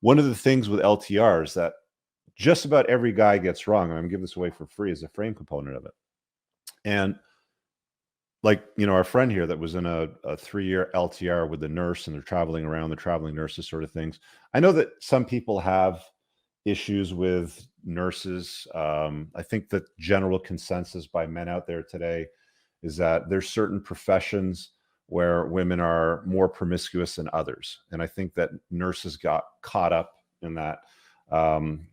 One of the things with LTRs that just about every guy gets wrong, and I'm gonna give this away for free, is the frame component of it. And like, our friend here that was in a 3-year LTR with the nurse, and they're traveling around, the traveling nurses sort of things. I know that some people have issues with nurses. I think the general consensus by men out there today is that there's certain professions where women are more promiscuous than others. And I think that nurses got caught up in that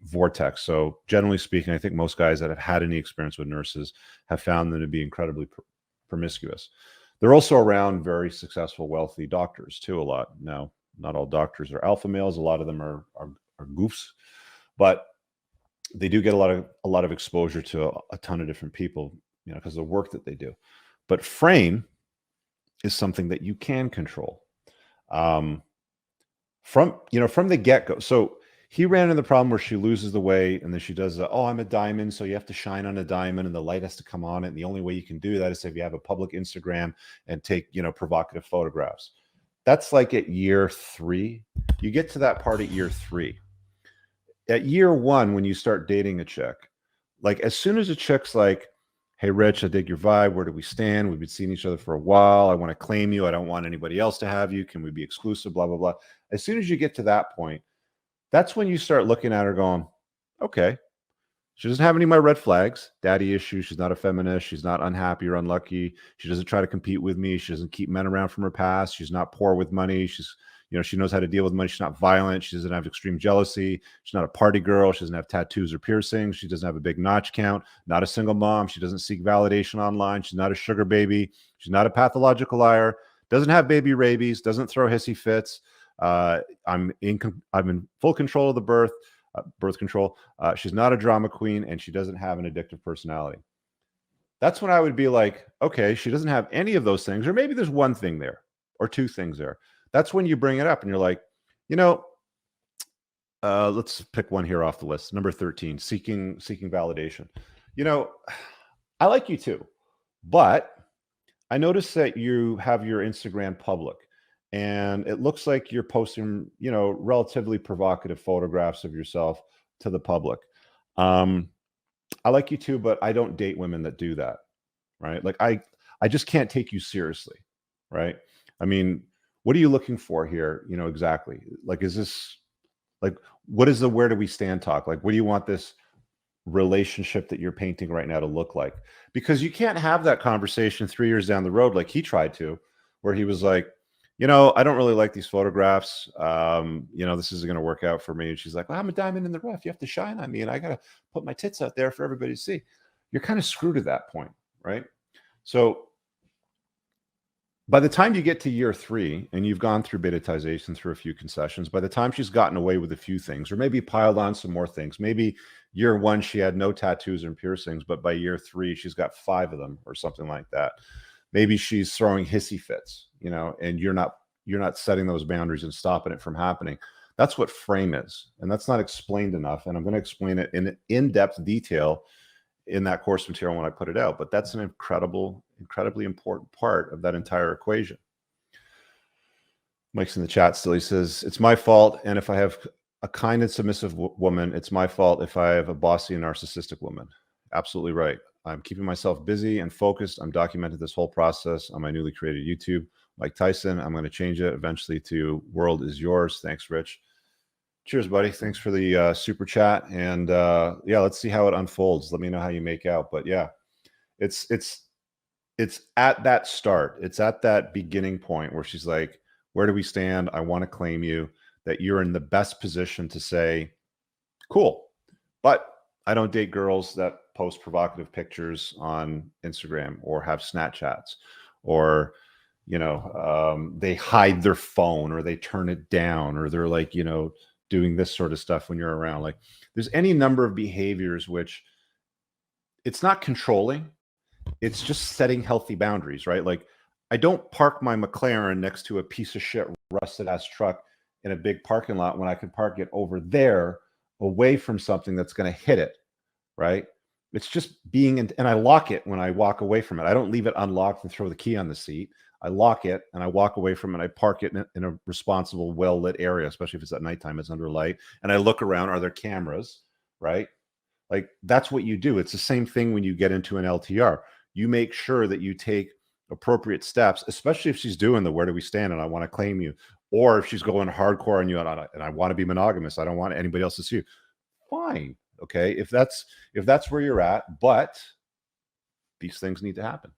vortex. So generally speaking, I think most guys that have had any experience with nurses have found them to be incredibly promiscuous. They're also around very successful, wealthy doctors too, a lot. Now, not all doctors are alpha males. A lot of them are goofs, but they do get a lot of exposure to a ton of different people, because of the work that they do. But frame is something that you can control from the get-go. So he ran into the problem where she loses the weight, and then she does I'm a diamond, so you have to shine on a diamond, and the light has to come on it. And the only way you can do that is if you have a public Instagram and take provocative photographs. That's like at year 3. You get to that part at year 3. At year 1, when you start dating a chick, like as soon as a chick's like, hey, Rich, I dig your vibe. Where do we stand? We've been seeing each other for a while. I want to claim you. I don't want anybody else to have you. Can we be exclusive? Blah, blah, blah. As soon as you get to that point, that's when you start looking at her going, okay, she doesn't have any of my red flags, daddy issues. She's not a feminist. She's not unhappy or unlucky. She doesn't try to compete with me. She doesn't keep men around from her past. She's not poor with money. She's, she knows how to deal with money. She's not violent. She doesn't have extreme jealousy. She's not a party girl. She doesn't have tattoos or piercings. She doesn't have a big notch count. Not a single mom. She doesn't seek validation online. She's not a sugar baby. She's not a pathological liar. Doesn't have baby rabies. Doesn't throw hissy fits. I'm in full control of the birth control. She's not a drama queen, and she doesn't have an addictive personality. That's when I would be like, okay, she doesn't have any of those things, or maybe there's one thing there or two things there. That's when you bring it up and you're like, let's pick one here off the list. Number 13, seeking validation. I like you too, but I noticed that you have your Instagram public. And it looks like you're posting, relatively provocative photographs of yourself to the public. I like you too, but I don't date women that do that, right? Like I just can't take you seriously, right? I mean, what are you looking for here? Exactly. Like, is this like, what is the where do we stand talk? Like, what do you want this relationship that you're painting right now to look like? Because you can't have that conversation 3 years down the road like he tried to, where he was like, I don't really like these photographs. This isn't going to work out for me. And she's like, well, I'm a diamond in the rough. You have to shine on me, and I got to put my tits out there for everybody to see. You're kind of screwed at that point, right? So by the time you get to year 3 and you've gone through betaization, through a few concessions, by the time she's gotten away with a few things, or maybe piled on some more things, maybe year 1, she had no tattoos and piercings, but by year 3, she's got 5 of them or something like that. Maybe she's throwing hissy fits, and you're not setting those boundaries and stopping it from happening. That's what frame is. And that's not explained enough. And I'm going to explain it in in-depth detail in that course material when I put it out. But that's an incredibly important part of that entire equation. Mike's in the chat still. He says, it's my fault. And if I have a kind and submissive woman, it's my fault if I have a bossy and narcissistic woman. Absolutely right. I'm keeping myself busy and focused. I'm documenting this whole process on my newly created YouTube. Mike Tyson, I'm going to change it eventually to World is Yours. Thanks, Rich. Cheers, buddy. Thanks for the super chat. And let's see how it unfolds. Let me know how you make out. But yeah, it's at that start. It's at that beginning point where she's like, where do we stand? I want to claim you, that you're in the best position to say, cool, but I don't date girls that post provocative pictures on Instagram or have Snapchats, or, they hide their phone or they turn it down, or they're like, doing this sort of stuff when you're around. Like, there's any number of behaviors which it's not controlling. It's just setting healthy boundaries, right? Like, I don't park my McLaren next to a piece of shit rusted ass truck in a big parking lot when I can park it over there away from something that's going to hit it, right? It's just being and I lock it when I walk away from it. I don't leave it unlocked and throw the key on the seat. I lock it and I walk away from it. I park it in a responsible, well-lit area, especially if it's at nighttime, it's under light. And I look around, are there cameras, right? Like that's what you do. It's the same thing when you get into an LTR. You make sure that you take appropriate steps, especially if she's doing the where do we stand and I want to claim you, or if she's going hardcore on you and I want to be monogamous, I don't want anybody else to see you. Fine, okay, if that's where you're at, but these things need to happen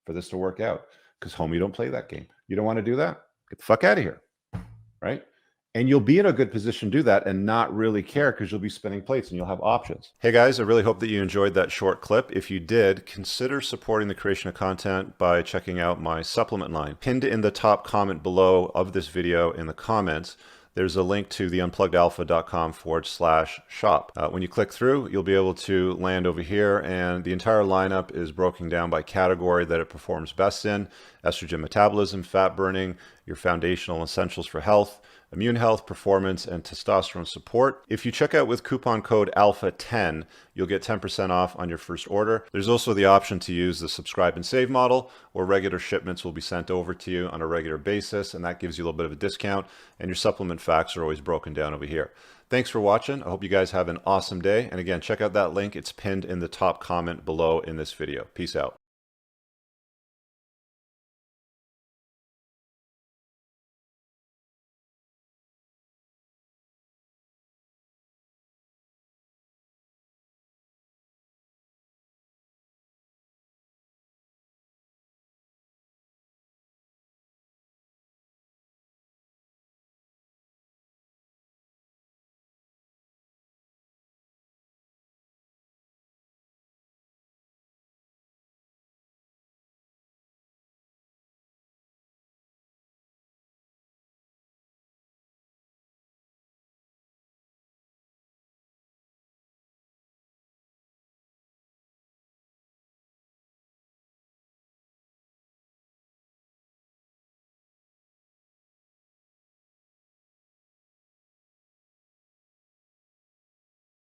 for this to work out. Because homie, you don't play that game. You don't want to do that? Get the fuck out of here, right? And you'll be in a good position to do that and not really care because you'll be spinning plates and you'll have options. Hey guys, I really hope that you enjoyed that short clip. If you did, consider supporting the creation of content by checking out my supplement line. Pinned in the top comment below of this video in the comments, there's a link to the unpluggedalpha.com/shop. When you click through, you'll be able to land over here, and the entire lineup is broken down by category that it performs best in: estrogen metabolism, fat burning, your foundational essentials for health, immune health, performance, and testosterone support. If you check out with coupon code ALPHA10, you'll get 10% off on your first order. There's also the option to use the subscribe and save model, where regular shipments will be sent over to you on a regular basis, and that gives you a little bit of a discount, and your supplement facts are always broken down over here. Thanks for watching. I hope you guys have an awesome day. And again, check out that link. It's pinned in the top comment below in this video. Peace out.